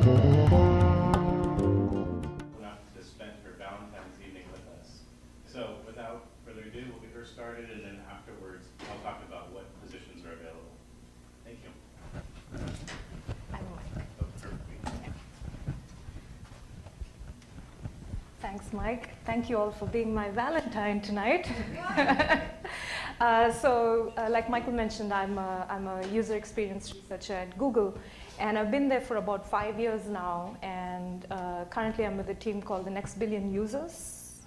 enough to spend her Valentine's evening with us. So without further ado, we'll get her started, and then afterwards I'll talk about what positions are available. Thank you. Oh, perfect. Thanks, Mike. Thank you all for being my Valentine tonight. Like Michael mentioned, I'm a user experience researcher at Google, and I've been there for about 5 years now, and currently I'm with a team called the Next Billion Users.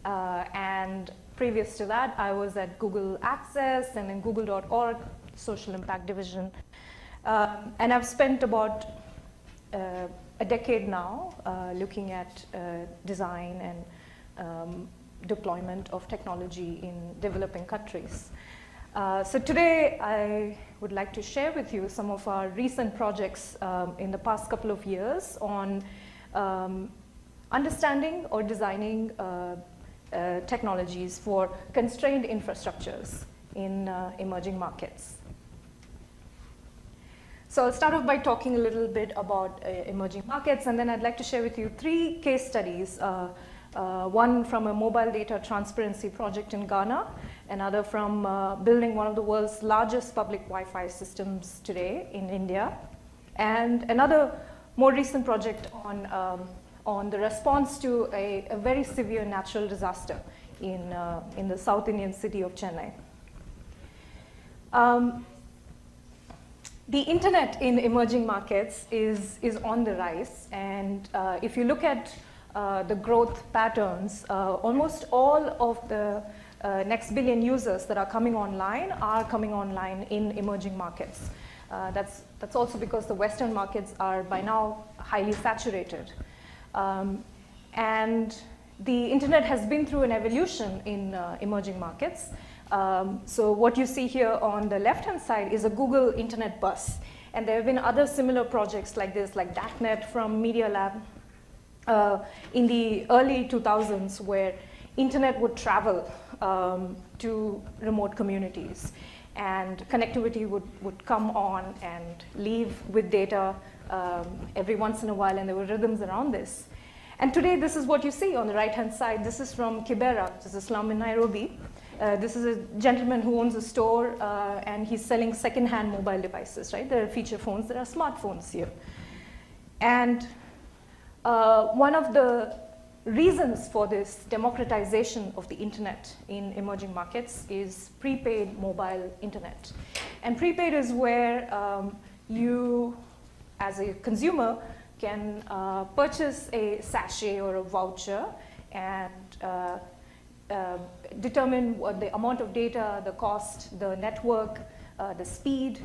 And previous to that, I was at Google Access and in Google.org, Social Impact Division. And I've spent about a decade now looking at design and deployment of technology in developing countries. So today I would like to share with you some of our recent projects in the past couple of years on understanding or designing technologies for constrained infrastructures in emerging markets. So I'll start off by talking a little bit about emerging markets, and then I'd like to share with you 3 case studies. One from a mobile data transparency project in Ghana, another from building one of the world's largest public Wi-Fi systems today in India, and another more recent project on the response to a very severe natural disaster in the South Indian city of Chennai. The internet in emerging markets is on the rise, and if you look at the growth patterns, almost all of the next billion users that are coming online in emerging markets. That's also because the Western markets are by now highly saturated. And the internet has been through an evolution in emerging markets. So what you see here on the left-hand side is a Google Internet bus. And there have been other similar projects like this, like DACnet from Media Lab in the early 2000s, where internet would travel to remote communities. And connectivity would come on and leave with data every once in a while, and there were rhythms around this. And today, this is what you see on the right-hand side. This is from Kibera, which is a slum in Nairobi. This is a gentleman who owns a store, and he's selling second-hand mobile devices, right? There are feature phones, there are smartphones here. And one of the reasons for this democratization of the internet in emerging markets is prepaid mobile internet. And prepaid is where you, as a consumer, can purchase a sachet or a voucher and determine what the amount of data, the cost, the network, the speed,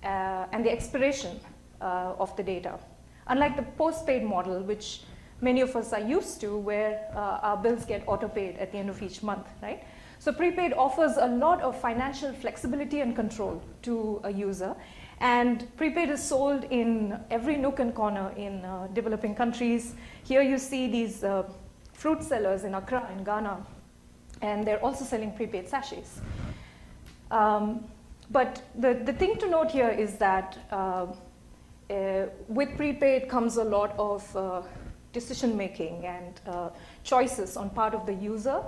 and the expiration of the data. Unlike the postpaid model, which many of us are used to, where our bills get auto-paid at the end of each month, right? So prepaid offers a lot of financial flexibility and control to a user. And prepaid is sold in every nook and corner in developing countries. Here you see these fruit sellers in Accra in Ghana, and they're also selling prepaid sachets. But the thing to note here is that with prepaid comes a lot of decision making and choices on part of the user.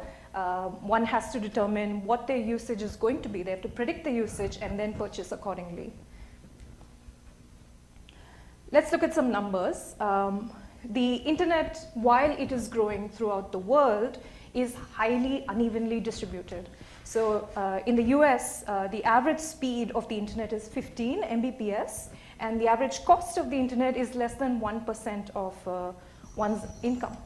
One has to determine what their usage is going to be. They have to predict the usage and then purchase accordingly. Let's look at some numbers. The internet, while it is growing throughout the world, is highly unevenly distributed. So in the US, the average speed of the internet is 15 Mbps, and the average cost of the internet is less than 1% of one's income.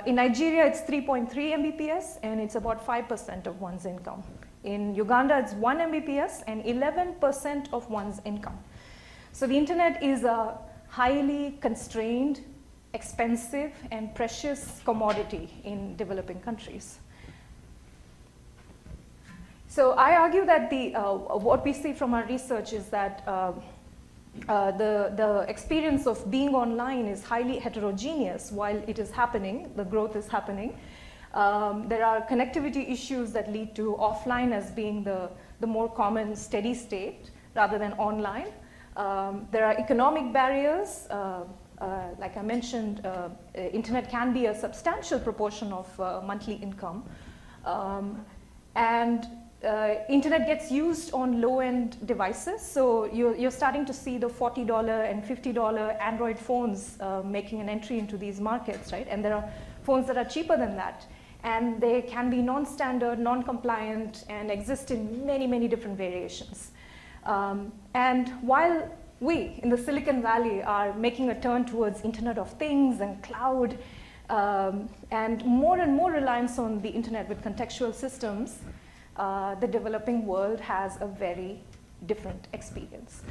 In Nigeria, it's 3.3 Mbps, and it's about 5% of one's income. In Uganda, it's 1 Mbps and 11% of one's income. So the internet is a highly constrained, expensive, and precious commodity in developing countries. So I argue that what we see from our research is that the experience of being online is highly heterogeneous while it is happening, the growth is happening. There are connectivity issues that lead to offline as being the more common steady state rather than online. There are economic barriers. Like I mentioned, internet can be a substantial proportion of monthly income. And internet gets used on low-end devices. So you're starting to see the $40 and $50 Android phones making an entry into these markets, right? And there are phones that are cheaper than that. And they can be non-standard, non-compliant, and exist in many, many different variations. And while we in the Silicon Valley are making a turn towards Internet of Things and cloud, and more reliance on the internet with contextual systems, the developing world has a very different experience.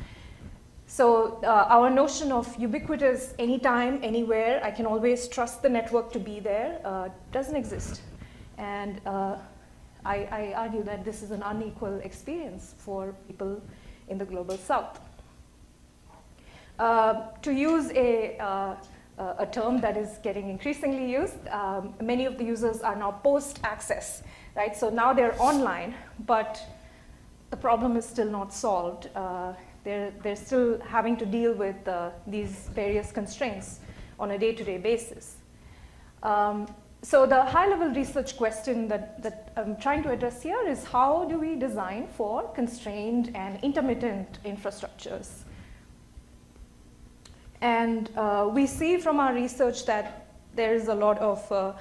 So our notion of ubiquitous anytime, anywhere, I can always trust the network to be there, doesn't exist. And I argue that this is an unequal experience for people in the global south. To use a term that is getting increasingly used, many of the users are now post-access, right? So now they're online, but the problem is still not solved. They're still having to deal with these various constraints on a day-to-day basis. So the high-level research question that I'm trying to address here is, how do we design for constrained and intermittent infrastructures? And we see from our research that there is a lot of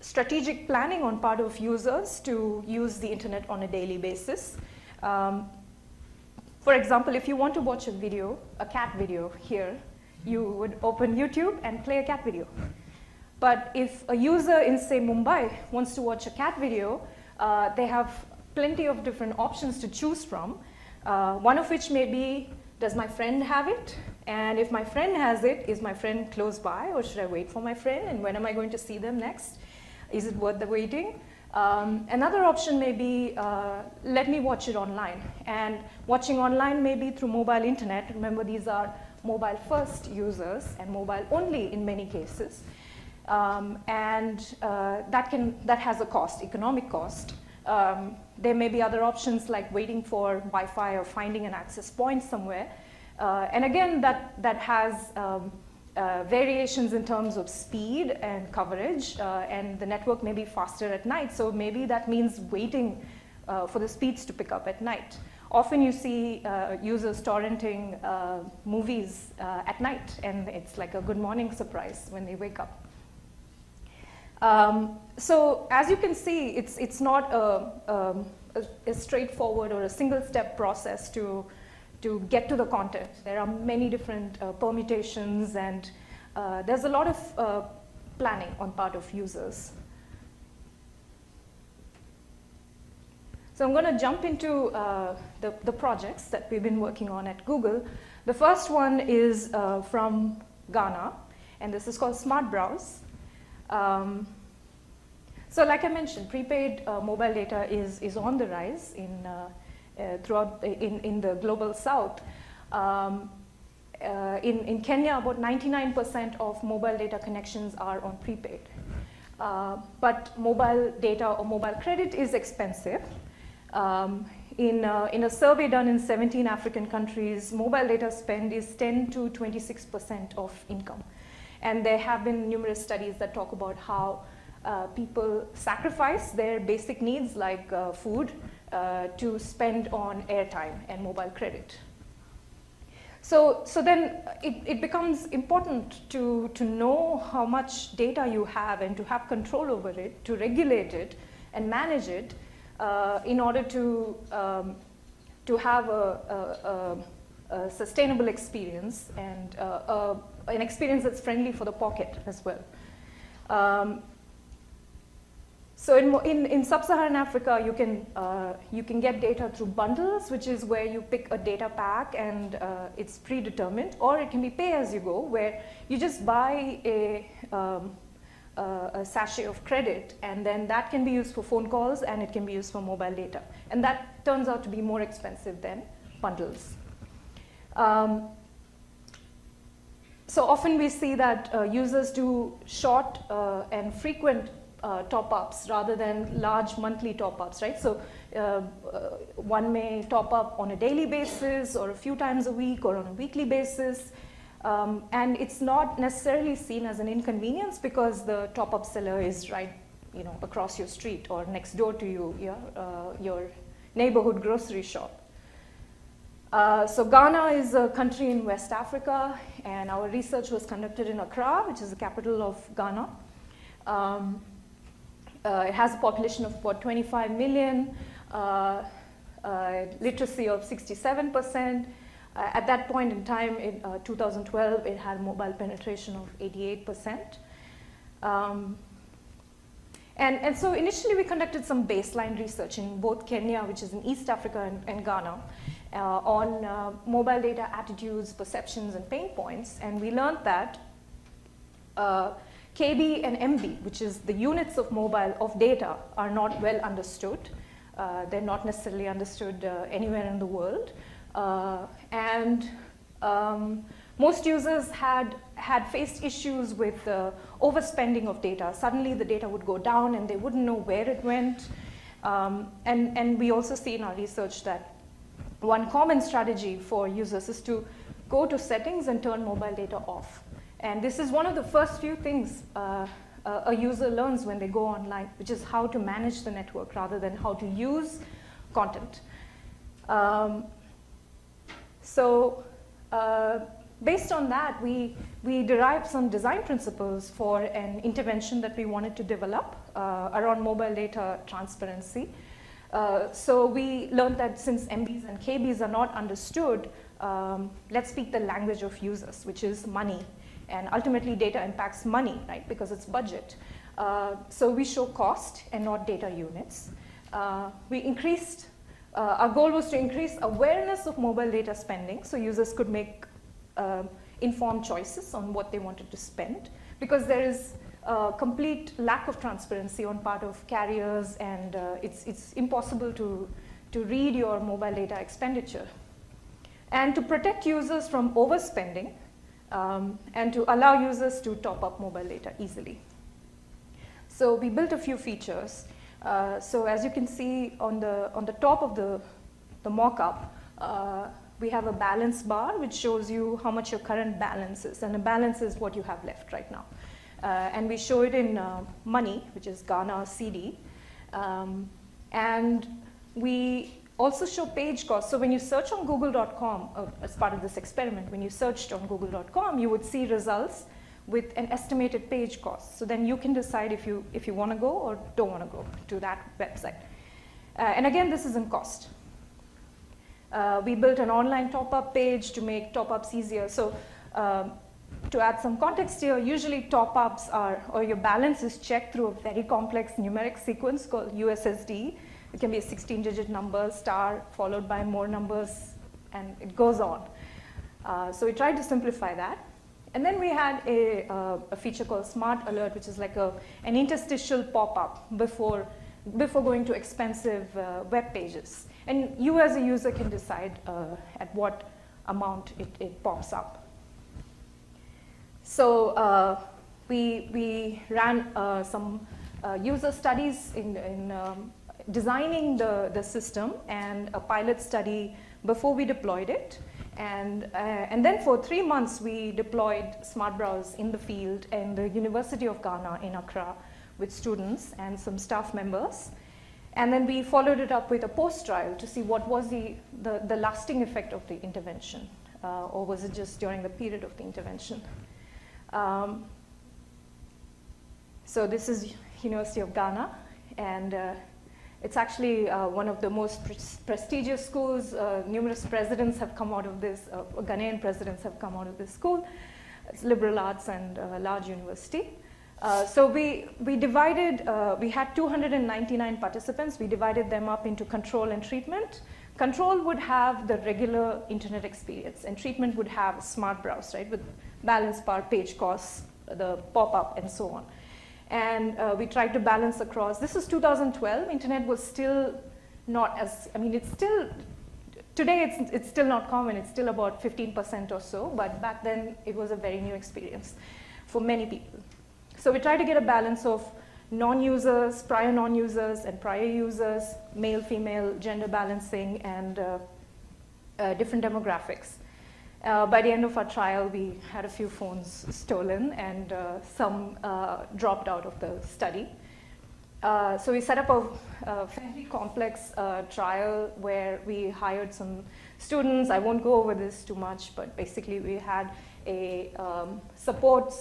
strategic planning on part of users to use the internet on a daily basis. For example, if you want to watch a video, a cat video here, you would open YouTube and play a cat video. But if a user in, say, Mumbai wants to watch a cat video, they have plenty of different options to choose from, one of which may be, does my friend have it? And if my friend has it, is my friend close by, or should I wait for my friend? And when am I going to see them next? Is it worth the waiting? Another option may be, let me watch it online. And watching online may be through mobile internet. Remember, these are mobile first users and mobile only in many cases. That has a cost, economic cost. There may be other options like waiting for Wi-Fi or finding an access point somewhere. And again, that has variations in terms of speed and coverage, and the network may be faster at night, so maybe that means waiting for the speeds to pick up at night. Often you see users torrenting movies at night, and it's like a good morning surprise when they wake up. So as you can see, it's not a straightforward or a single-step process to get to the content. There are many different permutations, and there's a lot of planning on part of users. So I'm going to jump into the projects that we've been working on at Google. The first one is from Ghana, and this is called Smart Browse. So like I mentioned, prepaid mobile data is on the rise in the global south. In Kenya, about 99% of mobile data connections are on prepaid. But mobile data or mobile credit is expensive. In a survey done in 17 African countries, mobile data spend is 10 to 26% of income. And there have been numerous studies that talk about how people sacrifice their basic needs like food to spend on airtime and mobile credit. So then it becomes important to know how much data you have and to have control over it, to regulate it and manage it in order to have a sustainable experience and an experience that's friendly for the pocket as well. So in sub-Saharan Africa, you can get data through bundles, which is where you pick a data pack and it's predetermined, or it can be pay as you go, where you just buy a sachet of credit, and then that can be used for phone calls and it can be used for mobile data. And that turns out to be more expensive than bundles. So often we see that users do short and frequent top-ups rather than large monthly top-ups, right? So one may top up on a daily basis or a few times a week or on a weekly basis. And it's not necessarily seen as an inconvenience because the top-up seller is right, across your street or next door to you, your neighborhood grocery shop. So Ghana is a country in West Africa, and our research was conducted in Accra, which is the capital of Ghana. It has a population of about 25 million, literacy of 67%. At that point in time, in 2012, it had mobile penetration of 88%. And so initially we conducted some baseline research in both Kenya, which is in East Africa, and Ghana, on mobile data attitudes, perceptions, and pain points. And we learned that KB and MB, which is the units of data, are not well understood. They're not necessarily understood anywhere in the world. Most users had faced issues with overspending of data. Suddenly the data would go down and they wouldn't know where it went. And we also see in our research that one common strategy for users is to go to settings and turn mobile data off. And this is one of the first few things a user learns when they go online, which is how to manage the network rather than how to use content. Based on that, we derived some design principles for an intervention that we wanted to develop around mobile data transparency. So we learned that since MBs and KBs are not understood, let's speak the language of users, which is money. And ultimately, data impacts money, right, because it's budget. So we show cost and not data units. Our goal was to increase awareness of mobile data spending so users could make informed choices on what they wanted to spend, because there is a complete lack of transparency on part of carriers, and it's impossible to read your mobile data expenditure. And to protect users from overspending, and to allow users to top up mobile data easily. So we built a few features. So as you can see on the top of the mock-up, we have a balance bar which shows you how much your current balance is, and a balance is what you have left right now. And we show it in money, which is Ghana CD, and we also show page cost. So when you search on google.com, as part of this experiment, when you searched on google.com, you would see results with an estimated page cost. So then you can decide if you want to go or don't want to go to that website. And again, this is in cost. We built an online top-up page to make top-ups easier. So to add some context here, usually top-ups or your balance is checked through a very complex numeric sequence called USSD. It can be a 16-digit number, star, followed by more numbers, and it goes on. So we tried to simplify that. And then we had a feature called Smart Alert, which is like an interstitial pop-up before going to expensive web pages. And you as a user can decide at what amount it pops up. So we ran some user studies in designing the system, and a pilot study before we deployed it. And then for 3 months, we deployed Smart Browse in the field in the University of Ghana in Accra with students and some staff members. And then we followed it up with a post-trial to see what was the lasting effect of the intervention, or was it just during the period of the intervention. So this is University of Ghana, and it's actually one of the most prestigious schools. Numerous presidents have come out of this, Ghanaian presidents have come out of this school. It's liberal arts and a large university. So we divided, we had 299 participants. We divided them up into control and treatment. Control would have the regular internet experience, and treatment would have Smart Browse, right, with balance bar, page costs, the pop-up, and so on. And we tried to balance across. This is 2012. Internet was still not as, it's still, today it's still not common. It's still about 15% or so, but back then it was a very new experience for many people. So we tried to get a balance of non-users, prior non-users, and prior users, male, female, gender balancing, and different demographics. By the end of our trial, we had a few phones stolen, and some dropped out of the study. So we set up a fairly complex trial where we hired some students. I won't go over this too much, but basically we had a support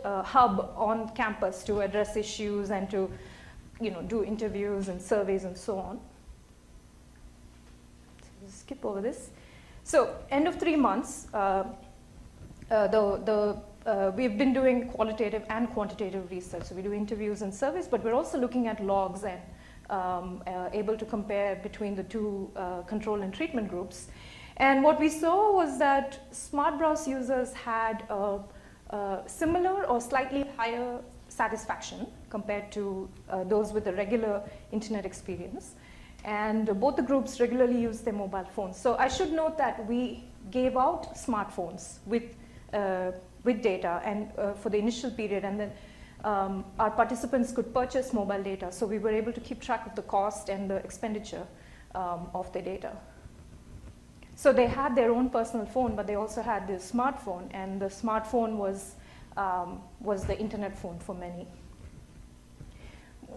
hub on campus to address issues and to do interviews and surveys and so on. So we'll skip over this. So end of 3 months, we've been doing qualitative and quantitative research. So we do interviews and surveys, but we're also looking at logs and able to compare between the two control and treatment groups. And what we saw was that smart browse users had similar or slightly higher satisfaction compared to those with a regular internet experience. And both the groups regularly use their mobile phones. So I should note that we gave out smartphones with data and for the initial period, and then our participants could purchase mobile data. So we were able to keep track of the cost and the expenditure of the data. So they had their own personal phone, but they also had the smartphone, and the smartphone was the internet phone for many.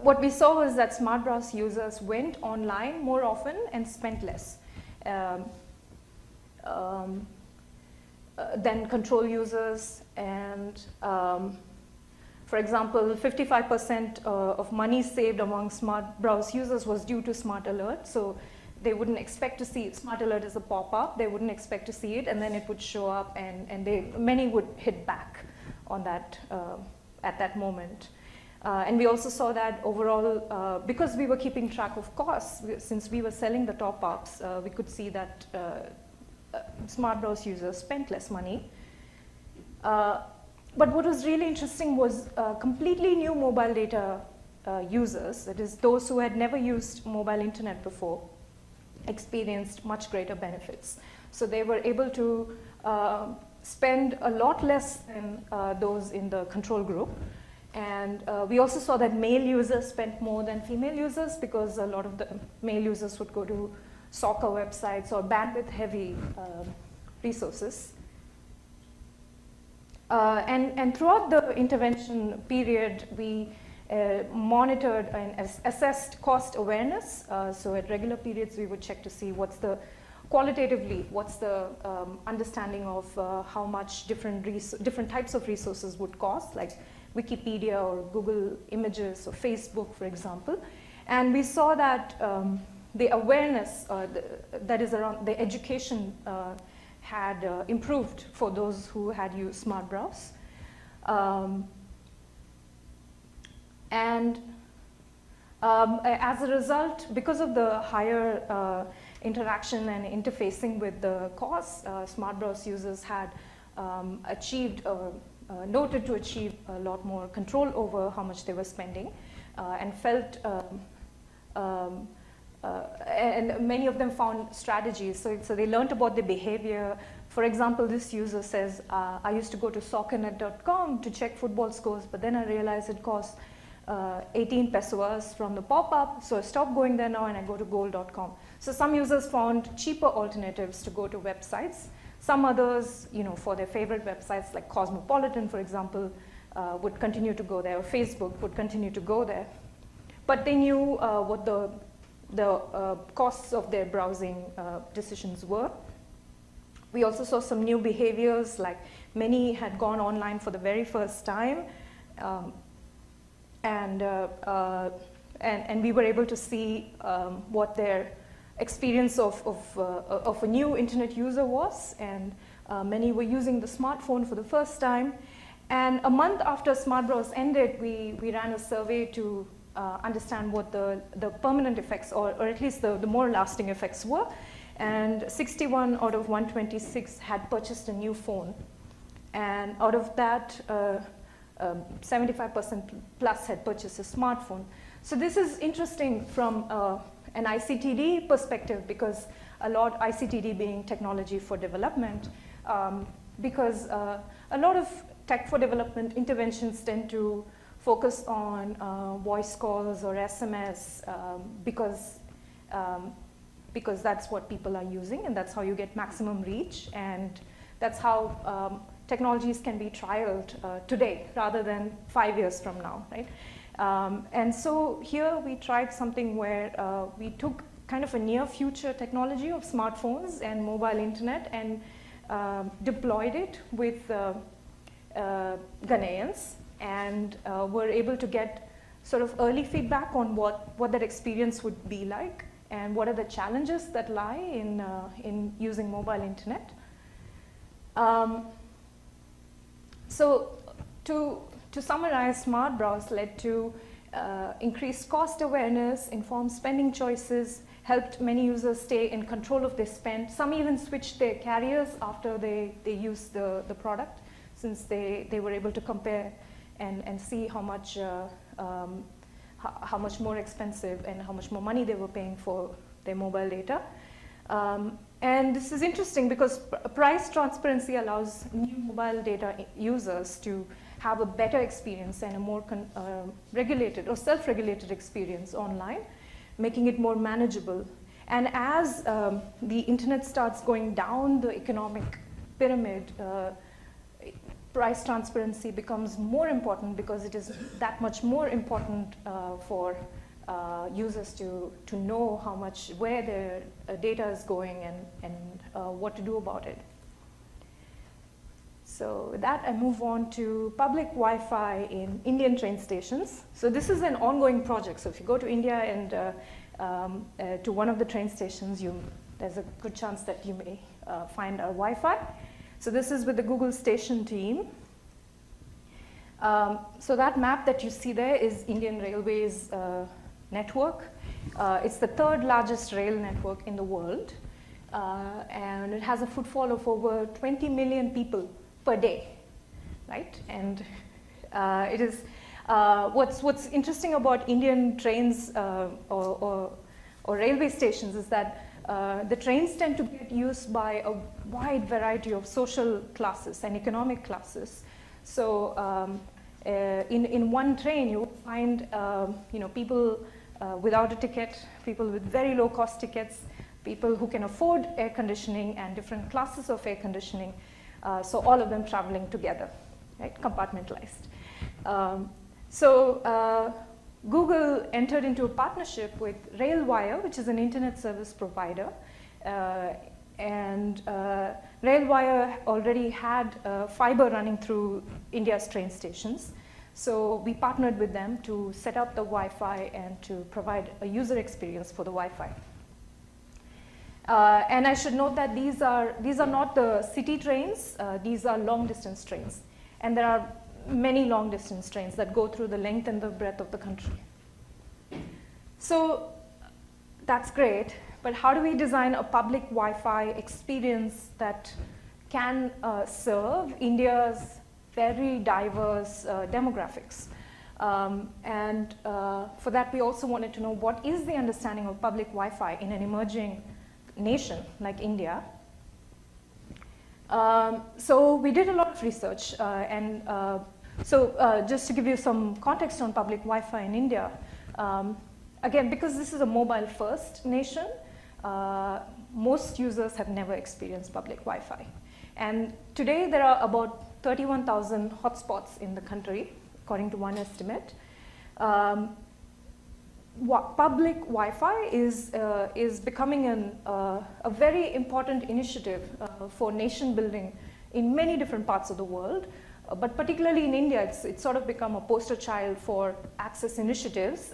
What we saw was that smart browse users went online more often and spent less than control users. And for example, 55% of money saved among smart browse users was due to smart alert. So they wouldn't expect to see it. Smart alert is a pop-up. They wouldn't expect to see it, and then it would show up, and many would hit back on that at that moment. And we also saw that overall, because we were keeping track of costs, since we were selling the top-ups, we could see that smart browse users spent less money. But what was really interesting was completely new mobile data users, that is those who had never used mobile internet before, experienced much greater benefits. So they were able to spend a lot less than those in the control group. And we also saw that male users spent more than female users, because a lot of the male users would go to soccer websites or bandwidth-heavy resources. And throughout the intervention period, we monitored and assessed cost awareness. So at regular periods, we would check to see what's the understanding of how much different types of resources would cost, like Wikipedia or Google Images or Facebook, for example. And we saw that the awareness that is around the education had improved for those who had used smart browse. And as a result, because of the higher interaction and interfacing with the costs, smart browse users had noted to achieve a lot more control over how much they were spending, and felt, and many of them found strategies. So they learned about the behavior. For example, this user says, I used to go to soccernet.com to check football scores, but then I realized it cost 18 pesos from the pop-up, so I stopped going there now and I go to goal.com. So some users found cheaper alternatives to go to websites. Some others, for their favorite websites like Cosmopolitan, for example, would continue to go there, or Facebook would continue to go there. But they knew what the costs of their browsing decisions were. We also saw some new behaviors, like many had gone online for the very first time, and we were able to see what their experience of a new internet user was, and many were using the smartphone for the first time. And a month after Smart Browse ended, we ran a survey to understand what the permanent effects, or at least the more lasting effects were. And 61 out of 126 had purchased a new phone. And out of that, 75% plus had purchased a smartphone. So this is interesting from an ICTD perspective, because ICTD being technology for development, because a lot of tech for development interventions tend to focus on voice calls or SMS because that's what people are using, and that's how you get maximum reach, and that's how technologies can be trialed today rather than 5 years from now, right? And so here we tried something where we took kind of a near future technology of smartphones and mobile internet and deployed it with Ghanaians, and were able to get sort of early feedback on what that experience would be like and what are the challenges that lie in using mobile internet. So to summarize, Smart Browse led to increased cost awareness, informed spending choices, helped many users stay in control of their spend. Some even switched their carriers after they used the product, since they were able to compare and see how much more expensive and how much more money they were paying for their mobile data. And this is interesting because price transparency allows new mobile data users to have a better experience and a more regulated or self-regulated experience online, making it more manageable. And as the internet starts going down the economic pyramid, price transparency becomes more important because it is that much more important for users to know how much, where their data is going and what to do about it. So with that, I move on to public Wi-Fi in Indian train stations. So this is an ongoing project. So if you go to India and to one of the train stations, there's a good chance that you may find a Wi-Fi. So this is with the Google Station team. So that map that you see there is Indian Railways network. It's the third largest rail network in the world. And it has a footfall of over 20 million people per day, right? And it is, what's interesting about Indian trains or railway stations is that the trains tend to get used by a wide variety of social classes and economic classes. So in one train, you'll find people without a ticket, people with very low cost tickets, people who can afford air conditioning and different classes of air conditioning. So all of them traveling together, right, compartmentalized. Google entered into a partnership with RailWire, which is an internet service provider. RailWire already had fiber running through India's train stations. So we partnered with them to set up the Wi-Fi and to provide a user experience for the Wi-Fi. And I should note that these are not the city trains, these are long distance trains. And there are many long distance trains that go through the length and the breadth of the country. So that's great, but how do we design a public Wi-Fi experience that can serve India's very diverse demographics? For that, we also wanted to know what is the understanding of public Wi-Fi in an emerging nation like India. So we did a lot of research, just to give you some context on public Wi-Fi in India, again, because this is a mobile first nation, most users have never experienced public Wi-Fi. And today there are about 31,000 hotspots in the country, according to one estimate. Public Wi-Fi is becoming a very important initiative for nation building in many different parts of the world, but particularly in India, it's sort of become a poster child for access initiatives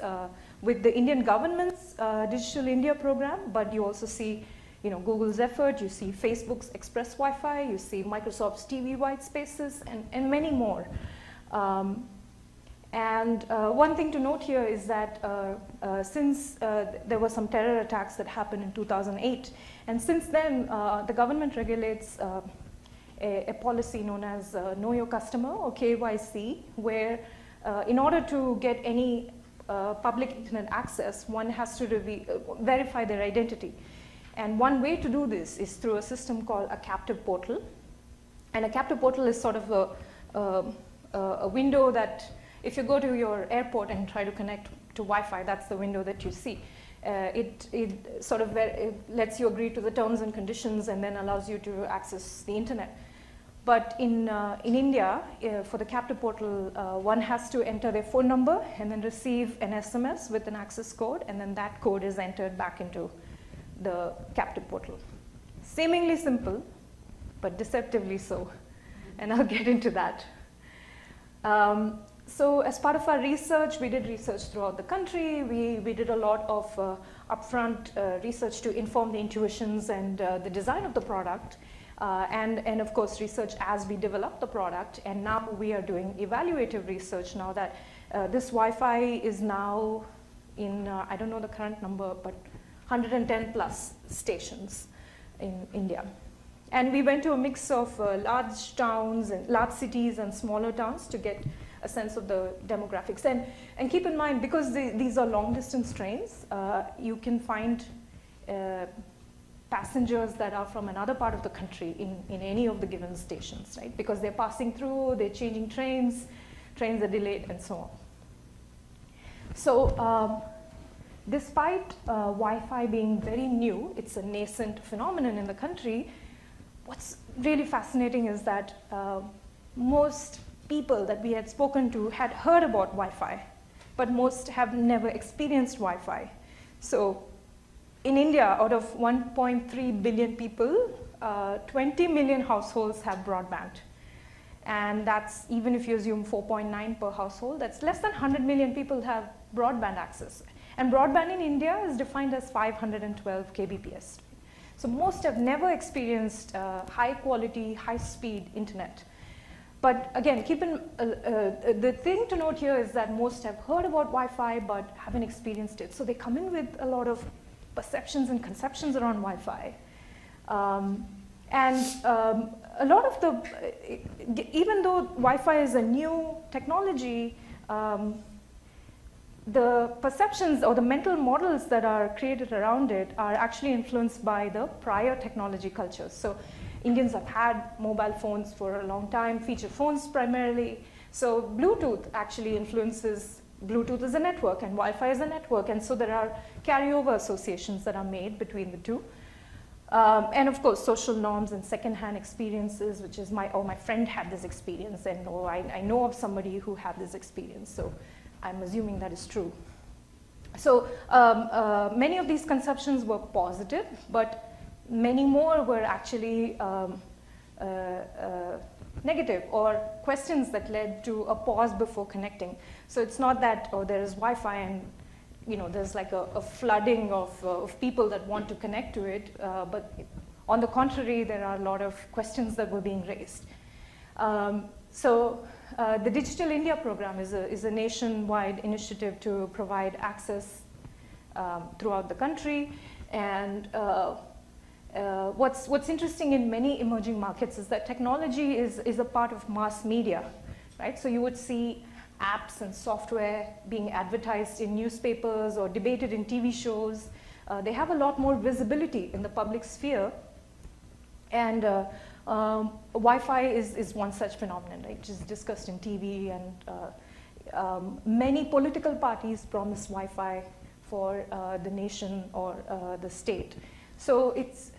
with the Indian government's Digital India program, but you also see Google's effort, you see Facebook's Express Wi-Fi, you see Microsoft's TV white spaces, and many more. One thing to note here is that since there were some terror attacks that happened in 2008, and since then the government regulates a policy known as Know Your Customer, or KYC, where in order to get any public internet access, one has to verify their identity. And one way to do this is through a system called a captive portal. And a captive portal is sort of a window that if you go to your airport and try to connect to Wi-Fi, that's the window that you see. It sort of it lets you agree to the terms and conditions and then allows you to access the internet. But in India, for the captive portal, one has to enter their phone number and then receive an SMS with an access code, and then that code is entered back into the captive portal. Seemingly simple, but deceptively so, and I'll get into that. So as part of our research, we did research throughout the country. We did a lot of upfront research to inform the intuitions and the design of the product, and of course research as we develop the product. And now we are doing evaluative research now that this Wi-Fi is now in, I don't know the current number, but 110 plus stations in India. And we went to a mix of large towns and large cities and smaller towns to get a sense of the demographics. And keep in mind, because these are long distance trains, you can find passengers that are from another part of the country in any of the given stations, right? Because they're passing through, they're changing trains, trains are delayed, and so on. So despite Wi-Fi being very new, it's a nascent phenomenon in the country. What's really fascinating is that most people that we had spoken to had heard about Wi-Fi, but most have never experienced Wi-Fi. So in India, out of 1.3 billion people, 20 million households have broadband. And that's, even if you assume 4.9 per household, that's less than 100 million people have broadband access. And broadband in India is defined as 512 kbps. So most have never experienced high quality, high speed internet. But again, the thing to note here is that most have heard about Wi-Fi but haven't experienced it. So they come in with a lot of perceptions and conceptions around Wi-Fi. A lot of the, even though Wi-Fi is a new technology, the perceptions or the mental models that are created around it are actually influenced by the prior technology cultures. So Indians have had mobile phones for a long time, feature phones primarily. So Bluetooth actually influences, Bluetooth is a network and Wi-Fi is a network, and so there are carryover associations that are made between the two. And of course, social norms and secondhand experiences, which is my friend had this experience, and I know of somebody who had this experience. So I'm assuming that is true. So many of these conceptions were positive, but many more were actually negative, or questions that led to a pause before connecting. So it's not that, oh, there is Wi-Fi and there's like a flooding of people that want to connect to it, but on the contrary, there are a lot of questions that were being raised. The Digital India program is a nationwide initiative to provide access throughout the country. And what's interesting in many emerging markets is that technology is a part of mass media, right? So you would see apps and software being advertised in newspapers or debated in TV shows. They have a lot more visibility in the public sphere. And Wi-Fi is one such phenomenon, right, which is discussed in TV, and many political parties promise Wi-Fi for the nation or the state. So it's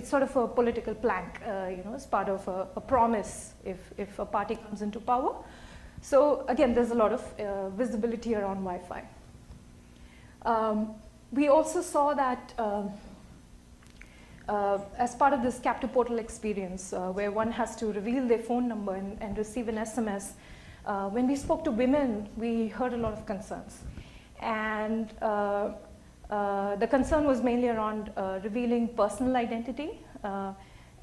sort of a political plank, as part of a promise if a party comes into power. So again, there's a lot of visibility around Wi-Fi. We also saw that as part of this captive portal experience, where one has to reveal their phone number and receive an SMS, when we spoke to women, we heard a lot of concerns. And the concern was mainly around revealing personal identity.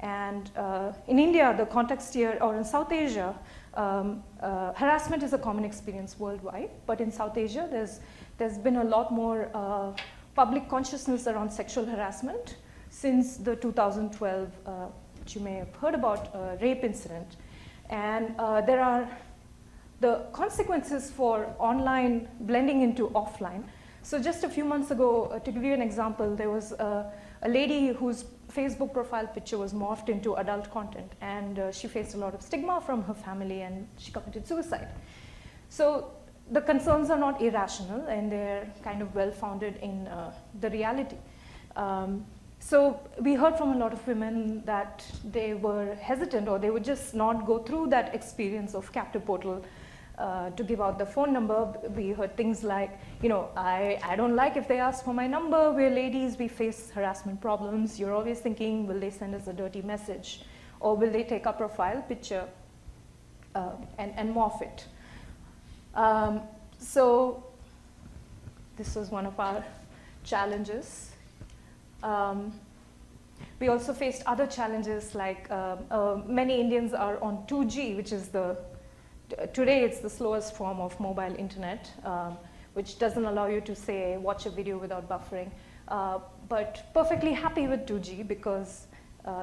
In India, the context here, or in South Asia, harassment is a common experience worldwide. But in South Asia, there's been a lot more public consciousness around sexual harassment since the 2012, which you may have heard about, rape incident. And there are the consequences for online blending into offline. So just a few months ago, to give you an example, there was a lady whose Facebook profile picture was morphed into adult content, and she faced a lot of stigma from her family, and she committed suicide. So the concerns are not irrational, and they're kind of well-founded in the reality. So we heard from a lot of women that they were hesitant, or they would just not go through that experience of captive portal to give out the phone number. We heard things like, you know, I don't like if they ask for my number. We're ladies, we face harassment problems. You're always thinking, will they send us a dirty message? Or will they take our profile picture and morph it? So this was one of our challenges. We also faced other challenges, like many Indians are on 2G, which is today it's the slowest form of mobile internet, which doesn't allow you to, say, watch a video without buffering, but perfectly happy with 2G because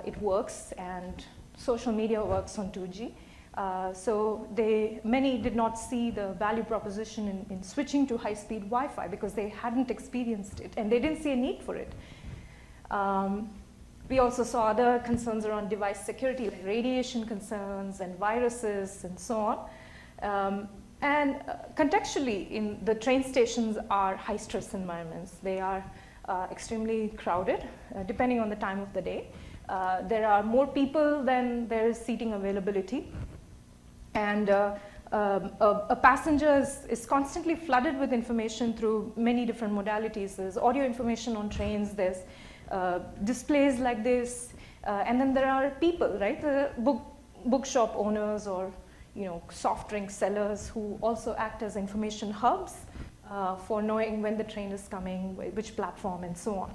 it works, and social media works on 2G. So many did not see the value proposition in switching to high-speed Wi-Fi because they hadn't experienced it, and they didn't see a need for it. We also saw other concerns around device security, like radiation concerns and viruses and so on. And contextually, the train stations are high-stress environments. They are extremely crowded, depending on the time of the day. There are more people than there is seating availability. And a passenger is constantly flooded with information through many different modalities. There's audio information on trains, there's displays like this, and then there are people, right? The bookshop owners, or soft drink sellers, who also act as information hubs for knowing when the train is coming, which platform, and so on.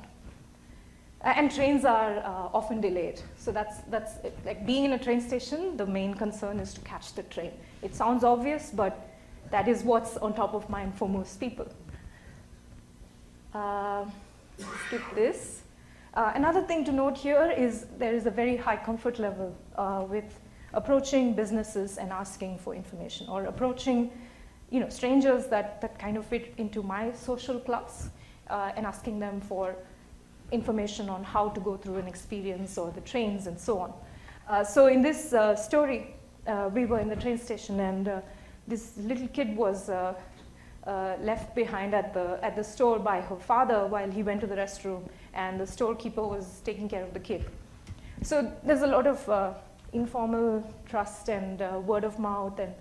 And trains are often delayed. So that's it. Like being in a train station, the main concern is to catch the train. It sounds obvious, but that is what's on top of mind for most people. Skip this. Another thing to note here is there is a very high comfort level with approaching businesses and asking for information, or approaching strangers that kind of fit into my social class and asking them for information on how to go through an experience or the trains and so on. So in this story, we were in the train station, and this little kid was left behind at the store by her father while he went to the restroom, and the storekeeper was taking care of the kid. So there's a lot of informal trust and word of mouth, and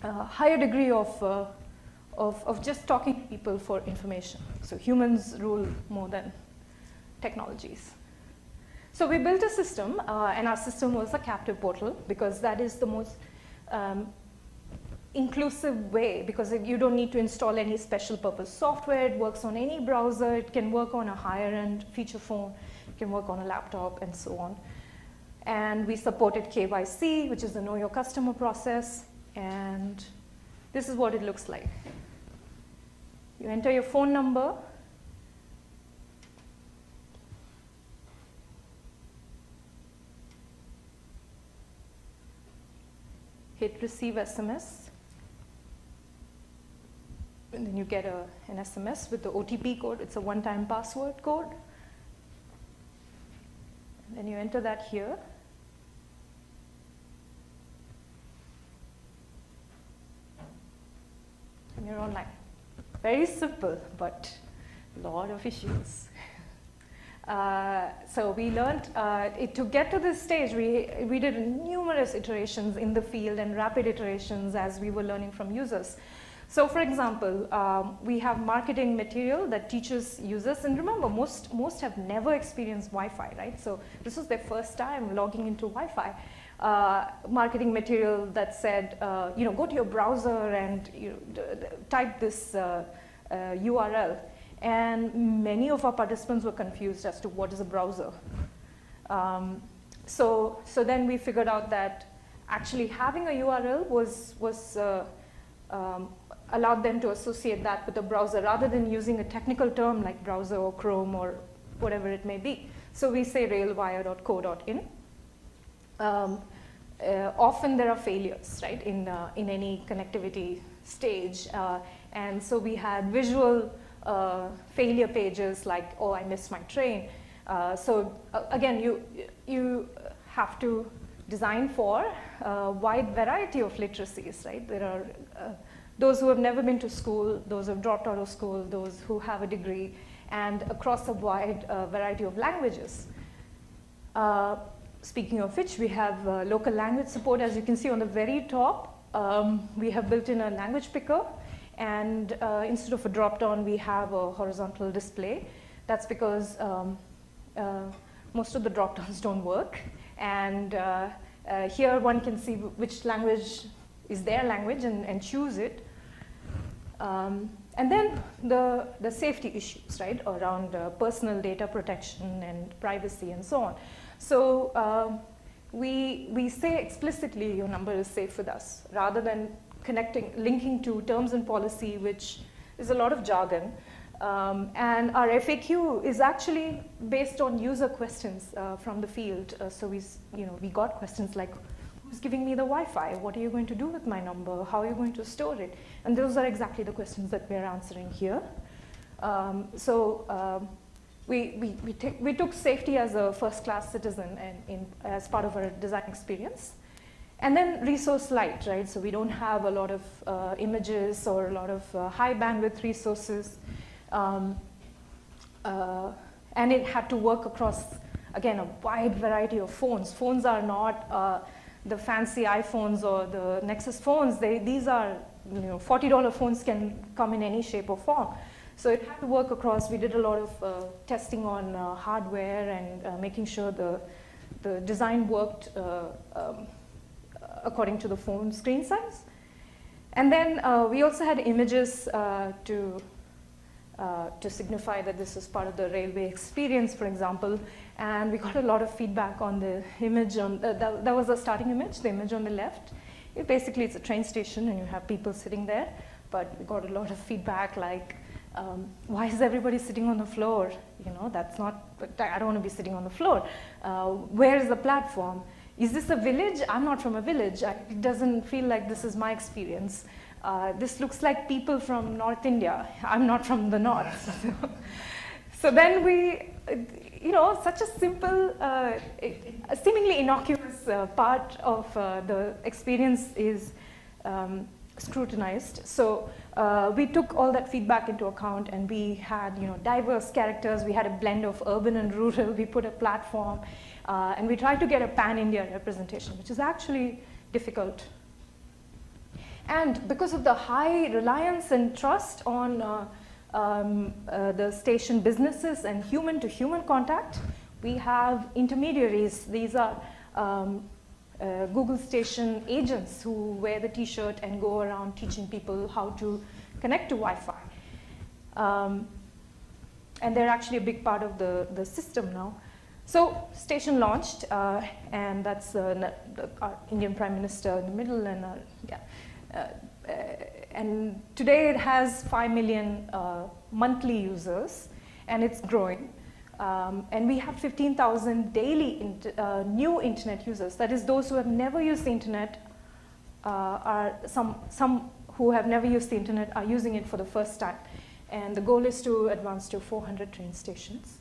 a higher degree of just talking to people for information. So humans rule more than technologies. So we built a system, and our system was a captive portal, because that is the most inclusive way, because you don't need to install any special purpose software. It works on any browser. It can work on a higher end feature phone. It can work on a laptop, and so on. And we supported KYC, which is the Know Your Customer process. And this is what it looks like. You enter your phone number. Hit receive SMS. And then you get an SMS with the OTP code. It's a one-time password code. And then you enter that here. And you're online. Very simple, but a lot of issues. So we learned, to get to this stage, we did numerous iterations in the field and rapid iterations as we were learning from users. So for example, we have marketing material that teaches users, and remember, most have never experienced Wi-Fi, right? So this was their first time logging into Wi-Fi. Marketing material that said, go to your browser and type this URL. And many of our participants were confused as to what is a browser. So then we figured out that actually having a URL allowed them to associate that with a browser, rather than using a technical term like browser or Chrome or whatever it may be. So we say railwire.co.in. Often there are failures, right, in any connectivity stage. And so we had visual failure pages like, oh, I missed my train. So again, you have to designed for a wide variety of literacies, right? There are those who have never been to school, those who have dropped out of school, those who have a degree, and across a wide variety of languages. Speaking of which, we have local language support. As you can see on the very top, we have built in a language picker, and instead of a drop-down, we have a horizontal display. That's because most of the drop-downs don't work, and here one can see which language is their language and choose it. And then the safety issues, right, around personal data protection and privacy and so on. So we say explicitly your number is safe with us, rather than linking to terms and policy, which is a lot of jargon. And our FAQ is actually based on user questions from the field. So we got questions like, who's giving me the Wi-Fi? What are you going to do with my number? How are you going to store it? And those are exactly the questions that we're answering here. We took safety as a first-class citizen as part of our design experience. And then resource light, right? So we don't have a lot of images or a lot of high bandwidth resources. And it had to work across, again, a wide variety of phones. Phones are not the fancy iPhones or the Nexus phones. These are, $40 phones can come in any shape or form. So it had to work across. We did a lot of testing on hardware and making sure the design worked according to the phone screen size. And then we also had images to signify that this is part of the railway experience, for example. And we got a lot of feedback on the image. That was the starting image, the image on the left. Basically, it's a train station, and you have people sitting there. But we got a lot of feedback like, why is everybody sitting on the floor? That's not, I don't want to be sitting on the floor. Where is the platform? Is this a village? I'm not from a village. It doesn't feel like this is my experience. This looks like people from North India. I'm not from the north. So then we, such a simple, seemingly innocuous part of the experience is scrutinized. So we took all that feedback into account, and we had diverse characters. We had a blend of urban and rural. We put a platform, and we tried to get a pan-India representation, which is actually difficult. And because of the high reliance and trust on the station businesses and human-to-human contact, we have intermediaries. These are Google station agents who wear the t-shirt and go around teaching people how to connect to Wi-Fi. And they're actually a big part of the system now. So station launched, and that's our Indian Prime Minister in the middle, and and today it has 5 million monthly users, and it's growing. And we have 15,000 daily new internet users. That is, those who have never used the internet, some who have never used the internet are using it for the first time. And the goal is to advance to 400 train stations.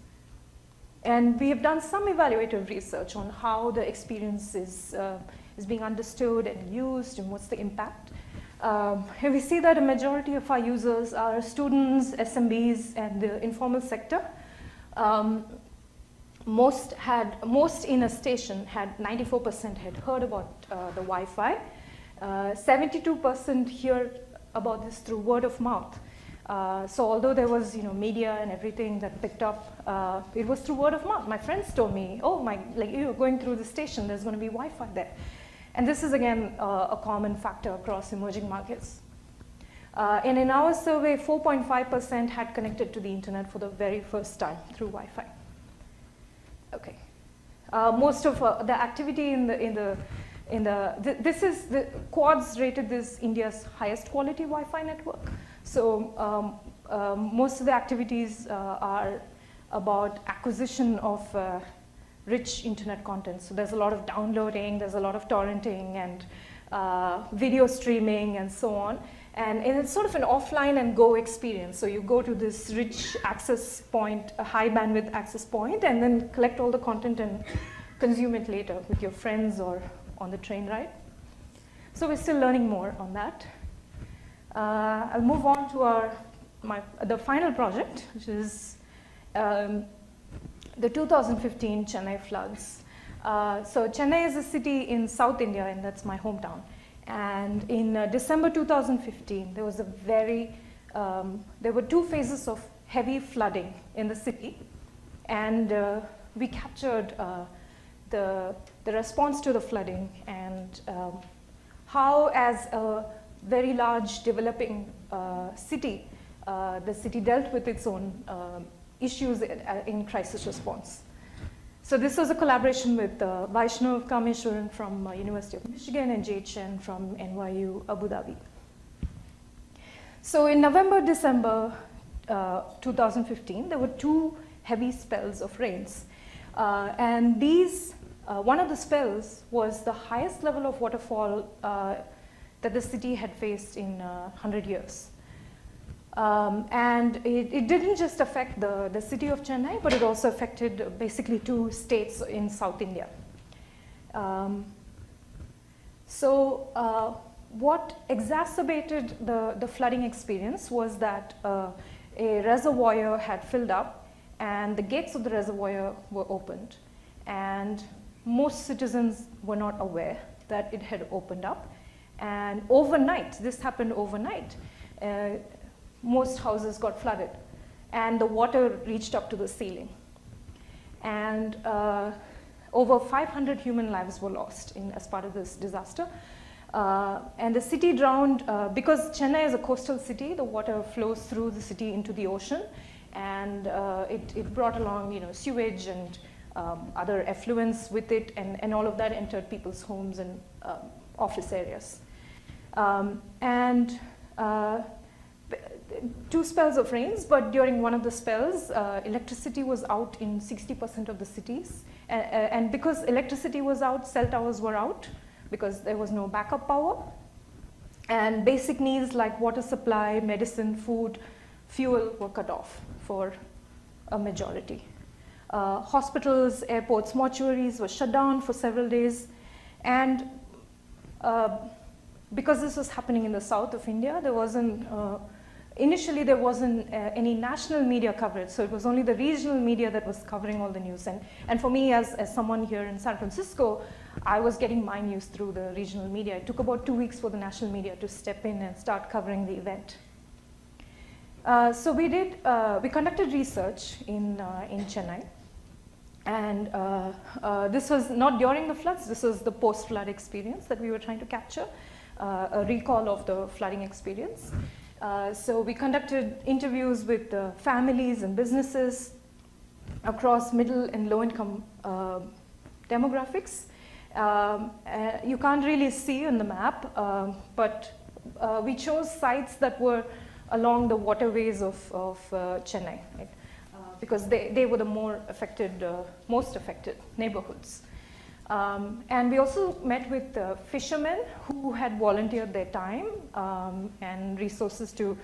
And we have done some evaluative research on how the experience is being understood and used, and what's the impact. And we see that a majority of our users are students, SMBs, and the informal sector. Most in a station had 94% had heard about the Wi-Fi. 72% hear about this through word of mouth. So although there was media and everything that picked up, it was through word of mouth. My friends told me, oh, you're going through the station, there's going to be Wi-Fi there. And this is, again, a common factor across emerging markets. And in our survey, 4.5% had connected to the internet for the very first time through Wi-Fi. Okay. Most of the activity this is the Quads rated this India's highest quality Wi-Fi network. So most of the activities are about acquisition of rich internet content. So there's a lot of downloading, there's a lot of torrenting, and video streaming, and so on. And it's sort of an offline and go experience. So you go to this rich access point, a high bandwidth access point, and then collect all the content and consume it later with your friends or on the train ride. So we're still learning more on that. I'll move on to the final project, which is the 2015 Chennai floods. So Chennai is a city in South India, and that's my hometown. And in December 2015, there was there were 2 phases of heavy flooding in the city, and we captured the response to the flooding and how, as a very large developing city, the city dealt with its own issues in crisis response. So this was a collaboration with Vaishnav Kameshwaran from University of Michigan and Jay Chen from NYU Abu Dhabi. So in November, December 2015, there were 2 heavy spells of rains. And these, one of the spells was the highest level of waterfall that the city had faced in 100 years. And it didn't just affect the city of Chennai, but it also affected basically 2 states in South India. What exacerbated the flooding experience was that a reservoir had filled up and the gates of the reservoir were opened. And most citizens were not aware that it had opened up. And overnight, this happened overnight, most houses got flooded and the water reached up to the ceiling. And over 500 human lives were lost as part of this disaster. And the city drowned, because Chennai is a coastal city, the water flows through the city into the ocean, and it brought along sewage and other effluents with it, and all of that entered people's homes and office areas. And 2 spells of rains, but during one of the spells, electricity was out in 60% of the cities. And because electricity was out, cell towers were out because there was no backup power. And basic needs like water supply, medicine, food, fuel were cut off for a majority. Hospitals, airports, mortuaries were shut down for several days. And because this was happening in the south of India, there wasn't initially there wasn't any national media coverage, so it was only the regional media that was covering all the news. And for me, as someone here in San Francisco, I was getting my news through the regional media. It took about 2 weeks for the national media to step in and start covering the event. So we conducted research in Chennai. And this was not during the floods, this was the post-flood experience that we were trying to capture, a recall of the flooding experience. So we conducted interviews with families and businesses across middle and low-income demographics. You can't really see on the map, but we chose sites that were along the waterways of Chennai, right? Because they were the most affected neighborhoods. And we also met with fishermen who had volunteered their time and resources to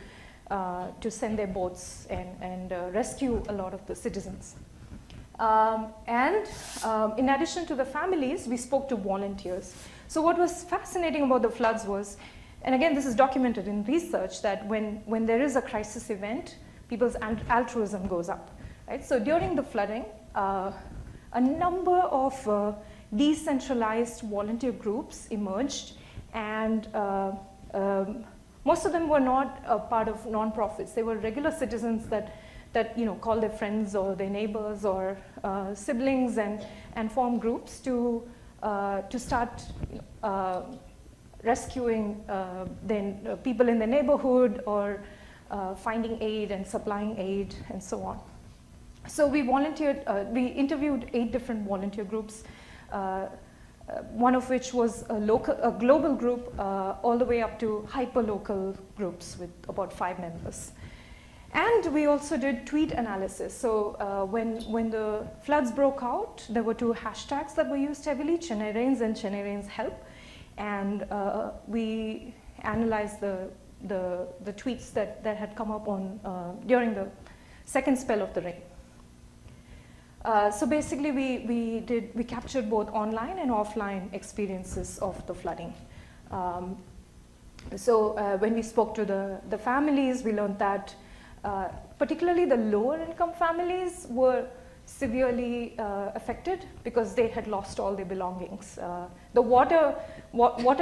send their boats and rescue a lot of the citizens. In addition to the families, we spoke to volunteers. So what was fascinating about the floods was, and again this is documented in research, that when there is a crisis event, people's altruism goes up. Right? So during the flooding, a number of decentralized volunteer groups emerged, and most of them were not a part of nonprofits. They were regular citizens that call their friends or their neighbors or siblings and form groups to start rescuing people in the neighborhood or finding aid and supplying aid and so on. So we interviewed 8 different volunteer groups, one of which was a global group all the way up to hyper-local groups with about 5 members. And we also did tweet analysis. So when the floods broke out, there were 2 hashtags that were used heavily, Chennai Rains and Chennai Rains Help. And we analyzed the tweets that had come up during the second spell of the rain. So basically, we captured both online and offline experiences of the flooding. When we spoke to the families, we learned that particularly the lower income families were severely affected because they had lost all their belongings. The water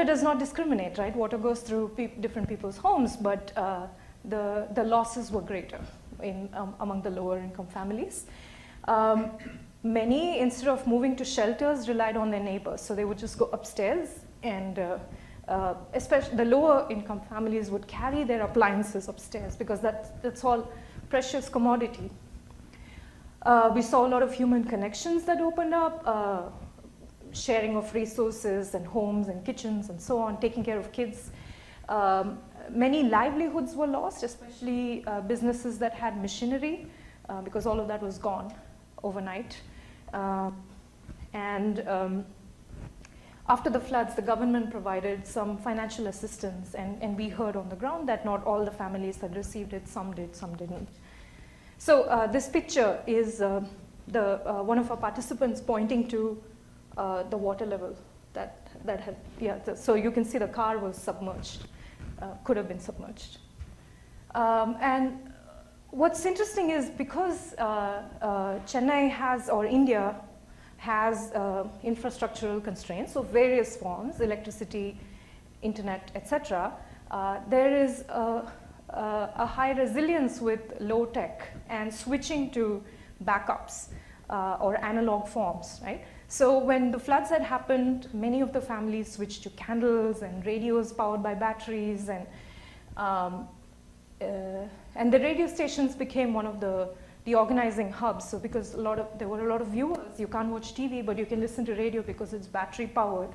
does not discriminate, right? Water goes through different people's homes, but the losses were greater among the lower income families. Many, instead of moving to shelters, relied on their neighbors. So they would just go upstairs, and especially the lower income families would carry their appliances upstairs because that's all precious commodity. We saw a lot of human connections that opened up, sharing of resources and homes and kitchens and so on, taking care of kids. Many livelihoods were lost, especially businesses that had machinery, because all of that was gone overnight. After the floods, the government provided some financial assistance, and we heard on the ground that not all the families had received it, some did, some didn't. So this picture is one of our participants pointing to the water level that had, so you can see the car was submerged, could have been submerged. And what's interesting is because Chennai has, or India has infrastructural constraints of various forms, electricity, internet, etc., there is a high resilience with low tech and switching to backups or analog forms, right? So when the floods had happened, many of the families switched to candles and radios powered by batteries, and the radio stations became one of the organizing hubs. So because there were a lot of viewers, you can't watch TV, but you can listen to radio because it's battery powered.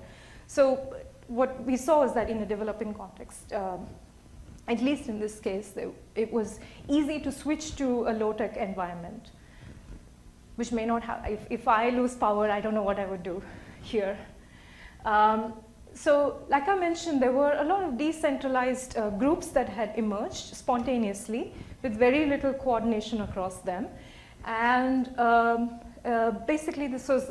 So what we saw is that in a developing context, at least in this case, it was easy to switch to a low-tech environment, which may not have, if I lose power, I don't know what I would do here. So like I mentioned, there were a lot of decentralized groups that had emerged spontaneously with very little coordination across them. And basically this was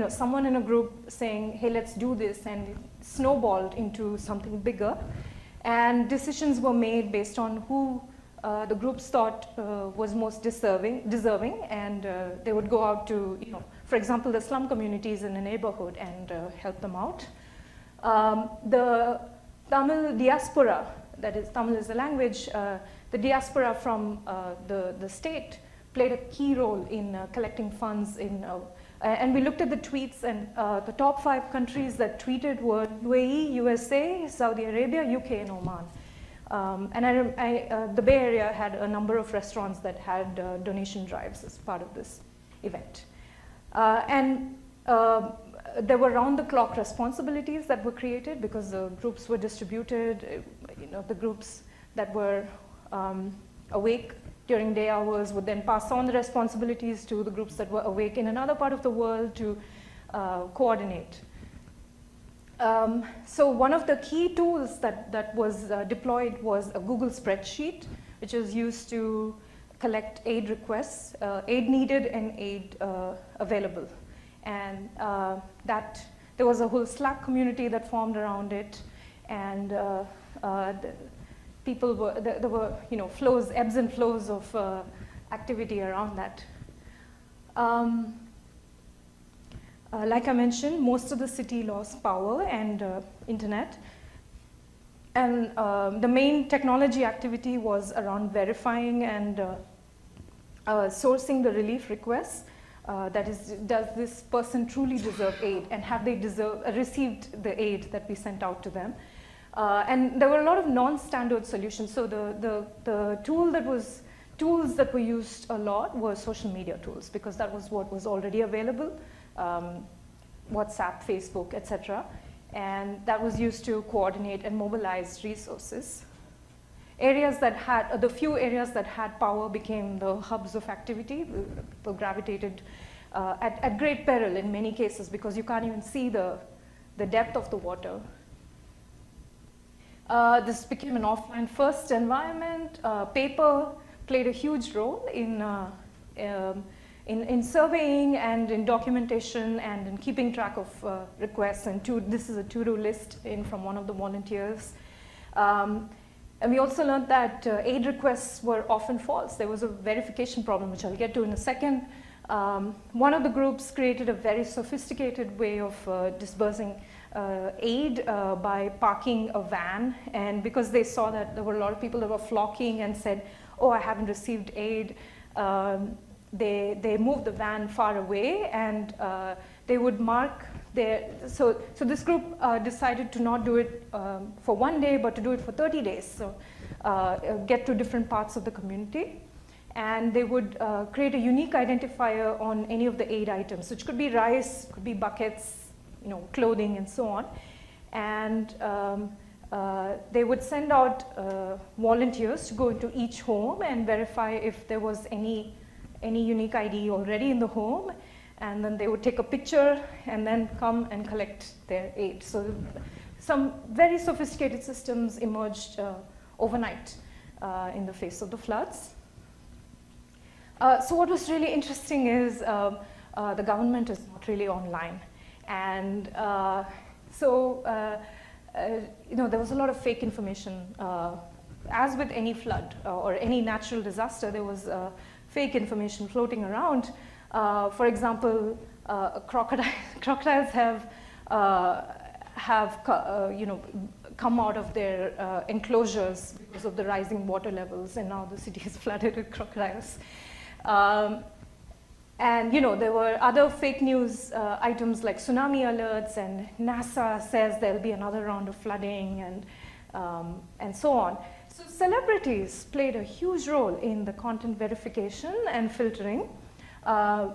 someone in a group saying, hey, let's do this, and it snowballed into something bigger. And decisions were made based on who the groups thought was most deserving, and they would go out to, for example, the slum communities in a neighborhood and help them out. The Tamil diaspora, that is, Tamil is the language, the diaspora from the state played a key role in collecting funds and we looked at the tweets, and the top 5 countries that tweeted were UAE, USA, Saudi Arabia, UK, and Oman. The Bay Area had a number of restaurants that had donation drives as part of this event. There were round-the-clock responsibilities that were created because the groups were distributed. The groups that were awake during day hours would then pass on the responsibilities to the groups that were awake in another part of the world to coordinate. So one of the key tools that was deployed was a Google spreadsheet, which was used to collect aid requests, aid needed and aid available. And there was a whole Slack community that formed around it, and there were flows, ebbs and flows of activity around that. Like I mentioned, most of the city lost power and internet. And the main technology activity was around verifying and sourcing the relief requests. That is, does this person truly deserve aid, and have they received the aid that we sent out to them? And there were a lot of non-standard solutions. So the tools that were used a lot were social media tools, because that was what was already available, WhatsApp, Facebook, etc. And that was used to coordinate and mobilize resources. The few areas that had power became the hubs of activity. People gravitated at great peril in many cases, because you can't even see the depth of the water. This became an offline first environment. Paper played a huge role in in surveying and in documentation and in keeping track of requests. And this is a to-do list from one of the volunteers. And we also learned that aid requests were often false. There was a verification problem, which I'll get to in a second. One of the groups created a very sophisticated way of disbursing aid by parking a van. And because they saw that there were a lot of people that were flocking and said, oh, I haven't received aid, they moved the van far away, and they would mark their, so this group decided to not do it for one day, but to do it for 30 days. So get to different parts of the community. And they would create a unique identifier on any of the aid items, which could be rice, could be buckets, clothing, and so on. And they would send out volunteers to go into each home and verify if there was any unique ID already in the home, and then they would take a picture and then come and collect their aid. So some very sophisticated systems emerged overnight in the face of the floods. So what was really interesting is the government is not really online. And there was a lot of fake information. As with any flood or any natural disaster, there was fake information floating around. For example, crocodiles have come out of their enclosures because of the rising water levels, and now the city is flooded with crocodiles. And there were other fake news items like tsunami alerts, and NASA says there'll be another round of flooding, and so on. So celebrities played a huge role in the content verification and filtering.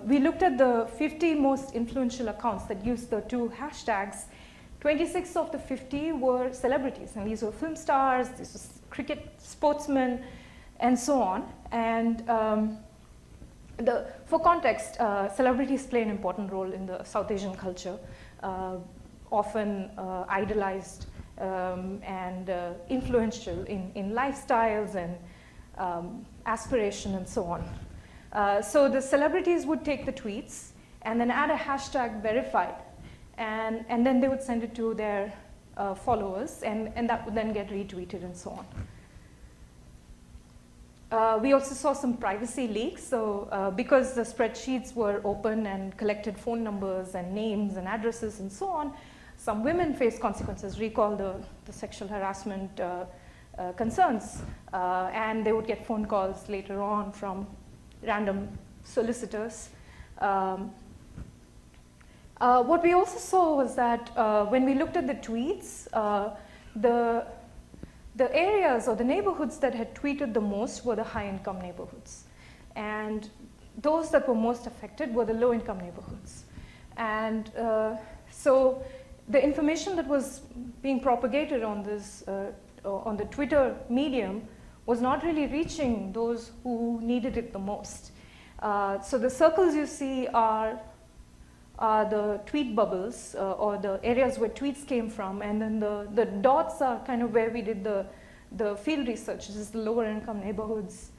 We looked at the 50 most influential accounts that used the two hashtags. 26 of the 50 were celebrities, and these were film stars, these were cricket sportsmen, and so on. And for context, celebrities play an important role in the South Asian culture, often idolized and influential in lifestyles and aspiration and so on. So the celebrities would take the tweets and then add a hashtag verified, and then they would send it to their followers, and that would then get retweeted and so on. We also saw some privacy leaks. So because the spreadsheets were open and collected phone numbers and names and addresses and so on, some women faced consequences. Recall the sexual harassment concerns. And they would get phone calls later on from random solicitors. What we also saw was that when we looked at the tweets, the areas or the neighborhoods that had tweeted the most were the high-income neighborhoods. And those that were most affected were the low-income neighborhoods. And so the information that was being propagated on this, on the Twitter medium was not really reaching those who needed it the most. So the circles you see are the tweet bubbles, or the areas where tweets came from, and then the dots are kind of where we did the field research. This is the lower income neighborhoods.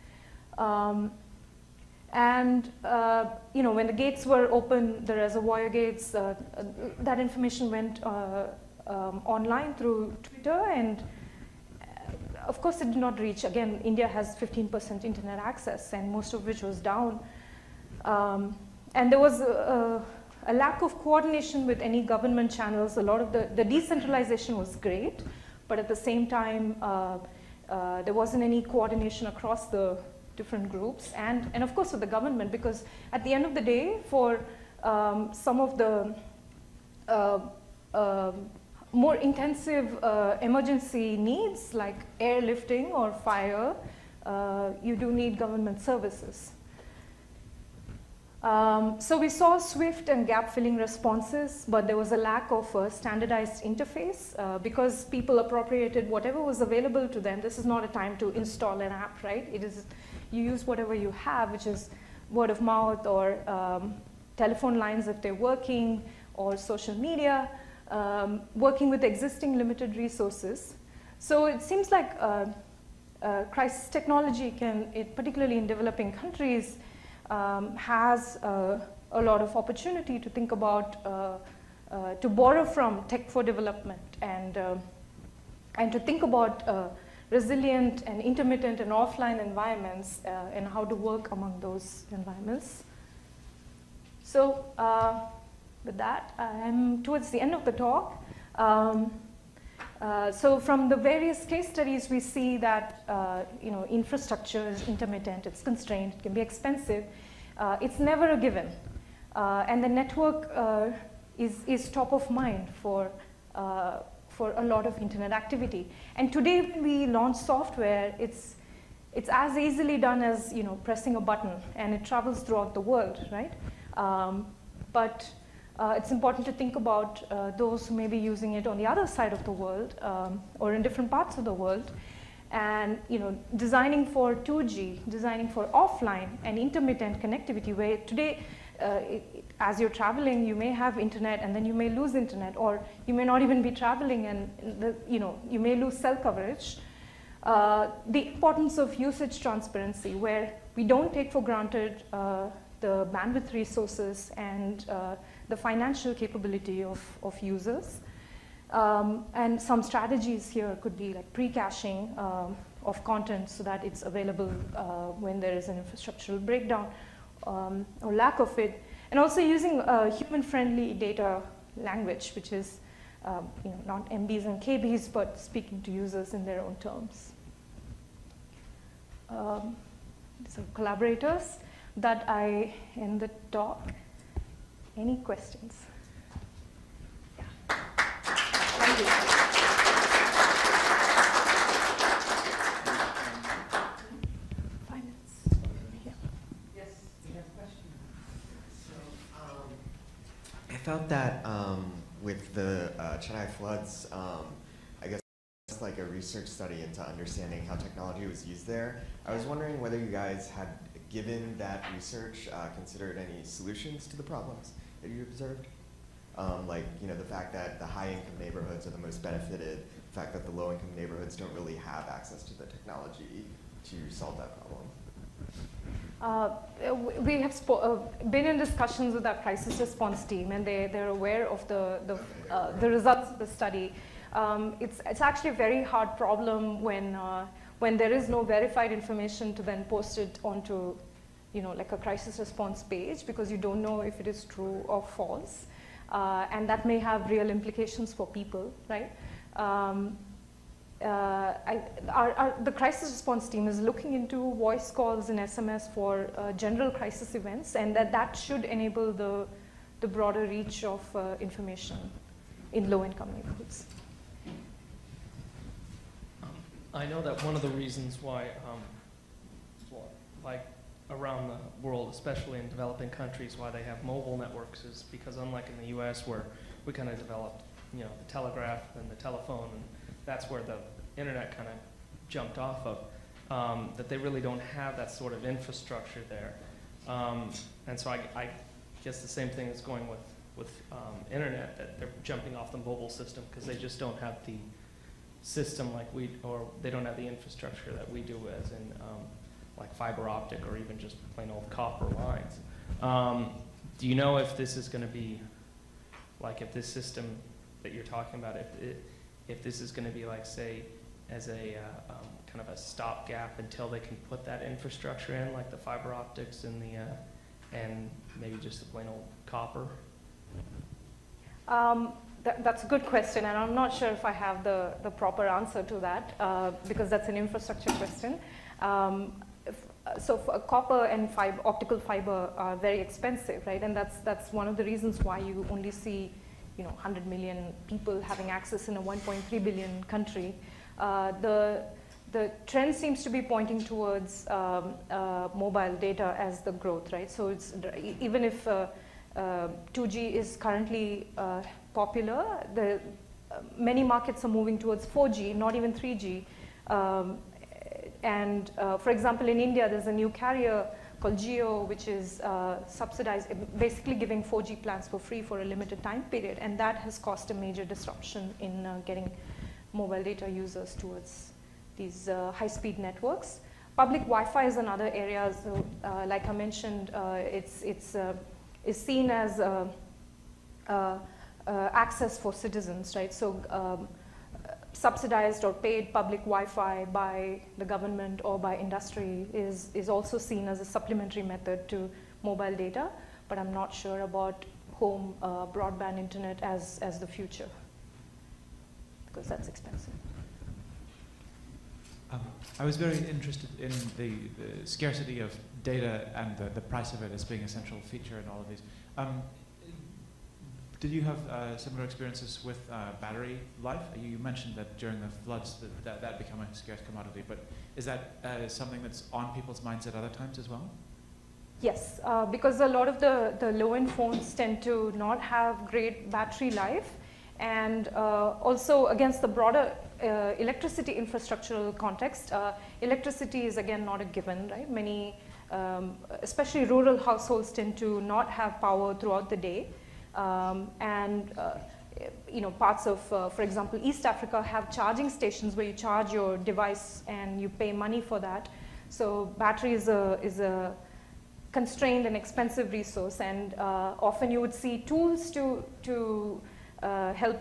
When the gates were open, the reservoir gates, that information went online through Twitter, and of course it did not reach. Again, India has 15% internet access, and most of which was down. And there was a lack of coordination with any government channels. A lot of the decentralization was great, but at the same time, there wasn't any coordination across the different groups, and of course with the government, because at the end of the day, for some of the more intensive emergency needs like airlifting or fire, you do need government services. So we saw swift and gap-filling responses, but there was a lack of a standardized interface because people appropriated whatever was available to them. This is not a time to install an app, right? It is, you use whatever you have, which is word of mouth or telephone lines if they're working, or social media, working with existing limited resources. So it seems like crisis technology can, particularly in developing countries, has a lot of opportunity to think about, to borrow from tech for development and to think about resilient and intermittent and offline environments and how to work among those environments. So with that, I'm towards the end of the talk. So from the various case studies, we see that infrastructure is intermittent, it's constrained, it can be expensive. It's never a given. And the network is top of mind for a lot of internet activity. And today when we launch software, it's as easily done as pressing a button, and it travels throughout the world, right? But it's important to think about those who may be using it on the other side of the world or in different parts of the world. And designing for 2G, designing for offline and intermittent connectivity, where today, as you're traveling, you may have internet and then you may lose internet, or you may not even be traveling and you may lose cell coverage. The importance of usage transparency, where we don't take for granted the bandwidth resources and the financial capability of users. And some strategies here could be like pre-caching of content so that it's available when there is an infrastructural breakdown or lack of it. And also using human-friendly data language, which is not MBs and KBs, but speaking to users in their own terms. So collaborators that I end the talk. Any questions? Yeah. Thank you. 5 minutes. Yeah. Yes, we have a question. So I felt that with the Chennai floods, I guess it's like a research study into understanding how technology was used there. I was wondering whether you guys had, given that research, considered any solutions to the problems that you observed? Like, the fact that the high-income neighborhoods are the most benefited, the fact that the low-income neighborhoods don't really have access to the technology to solve that problem. We have been in discussions with our crisis response team, and they're aware of the results of the study. It's actually a very hard problem when there is no verified information to then post it onto like a crisis response page, because you don't know if it is true or false. And that may have real implications for people, right? The crisis response team is looking into voice calls and SMS for general crisis events, and that should enable the broader reach of information in low-income neighborhoods. I know that one of the reasons why, like around the world, especially in developing countries, why they have mobile networks is because, unlike in the US, where we kind of developed, the telegraph and the telephone, and that's where the internet kind of jumped off of, that they really don't have that sort of infrastructure there. And so I guess the same thing is going with internet, that they're jumping off the mobile system because they just don't have the system like we, or they don't have the infrastructure that we do, as in like fiber optic or even just plain old copper lines. Do you know if this is going to be, like, if this system that you're talking about, if this is going to be, like, say, as a kind of a stopgap until they can put that infrastructure in, like the fiber optics and and maybe just the plain old copper? That's a good question, and I'm not sure if I have the proper answer to that, because that's an infrastructure question. So copper and optical fiber are very expensive, right? And that's one of the reasons why you only see 100 million people having access in a 1.3 billion country. The trend seems to be pointing towards mobile data as the growth, right? So it's, even if 2G is currently popular, many markets are moving towards 4G, not even 3G. And for example, in India, there's a new carrier called Jio, which is subsidized, basically giving 4G plans for free for a limited time period. And that has caused a major disruption in getting mobile data users towards these high-speed networks. Public Wi-Fi is another area. So, like I mentioned, it's seen as access for citizens, right? So, subsidized or paid public Wi-Fi by the government or by industry is also seen as a supplementary method to mobile data, but I'm not sure about home broadband internet as the future, because that's expensive. I was very interested in the scarcity of data and the price of it as being a central feature in all of these. Did you have similar experiences with battery life? You mentioned that during the floods that became a scarce commodity, but is that something that's on people's minds at other times as well? Yes, because a lot of the low-end phones tend to not have great battery life, and also against the broader electricity infrastructural context, electricity is again not a given, right? Many, especially rural households, tend to not have power throughout the day. You know, parts of, for example, East Africa have charging stations where you charge your device and you pay money for that. So battery is a constrained and expensive resource, and often you would see tools to help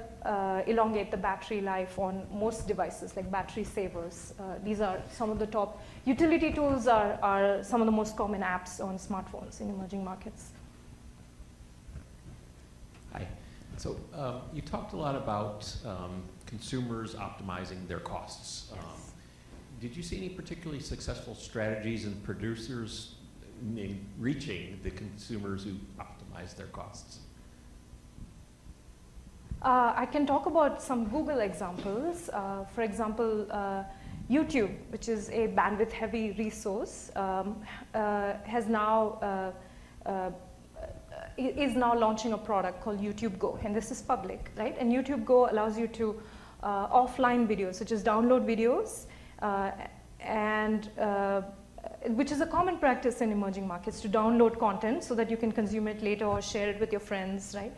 elongate the battery life on most devices, like battery savers. These are some of the top utility tools. Are some of the most common apps on smartphones in emerging markets. Hi. So you talked a lot about consumers optimizing their costs. Yes. Did you see any particularly successful strategies in producers in reaching the consumers who optimize their costs? I can talk about some Google examples. For example, YouTube, which is a bandwidth-heavy resource, is now launching a product called YouTube Go, and this is public, right? And YouTube Go allows you to offline videos, such as download videos, which is a common practice in emerging markets, to download content so that you can consume it later or share it with your friends, right?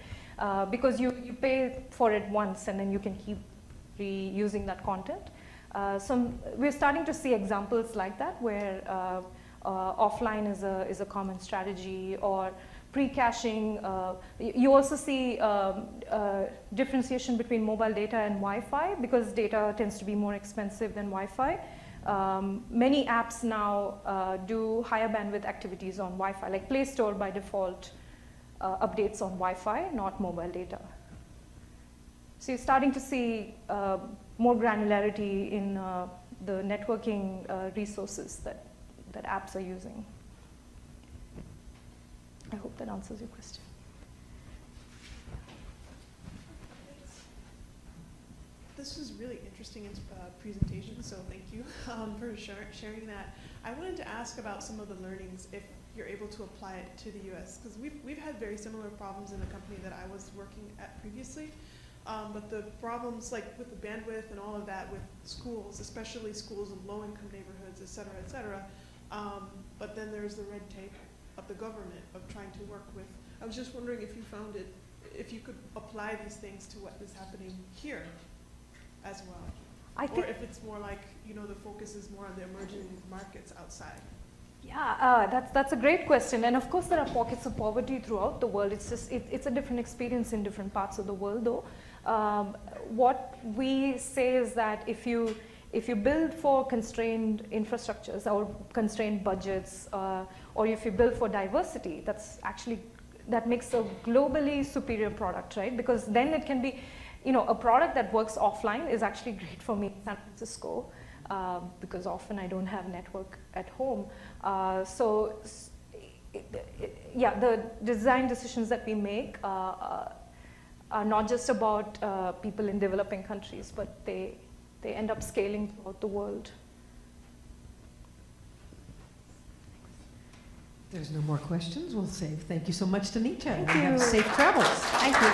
Because you pay for it once and then you can keep reusing that content. We're starting to see examples like that, where offline is a common strategy, or pre-caching. You also see differentiation between mobile data and Wi-Fi, because data tends to be more expensive than Wi-Fi. Many apps now do higher bandwidth activities on Wi-Fi, like Play Store by default updates on Wi-Fi, not mobile data. So you're starting to see more granularity in the networking resources that apps are using. I hope that answers your question. This was really interesting presentation, so thank you for sharing that. I wanted to ask about some of the learnings, if you're able to apply it to the US, because we've had very similar problems in the company that I was working at previously. But the problems, like with the bandwidth and all of that, with schools, especially schools in low-income neighborhoods, et cetera, et cetera. But then there's the red tape of the government of trying to work with. I was just wondering if you found it, if you could apply these things to what is happening here as well. Or if it's more like, you know, the focus is more on the emerging markets outside. Yeah, that's a great question. And of course, there are pockets of poverty throughout the world. It's just it's a different experience in different parts of the world, though. What we say is that if you build for constrained infrastructures or constrained budgets, or if you build for diversity, that makes a globally superior product, right? Because then it can be, you know, a product that works offline is actually great for me in San Francisco, because often I don't have network at home. Yeah, the design decisions that we make are not just about people in developing countries, but they end up scaling throughout the world. There's no more questions. We'll say thank you so much to Nithya. Thank and you. have safe travels. Thank you.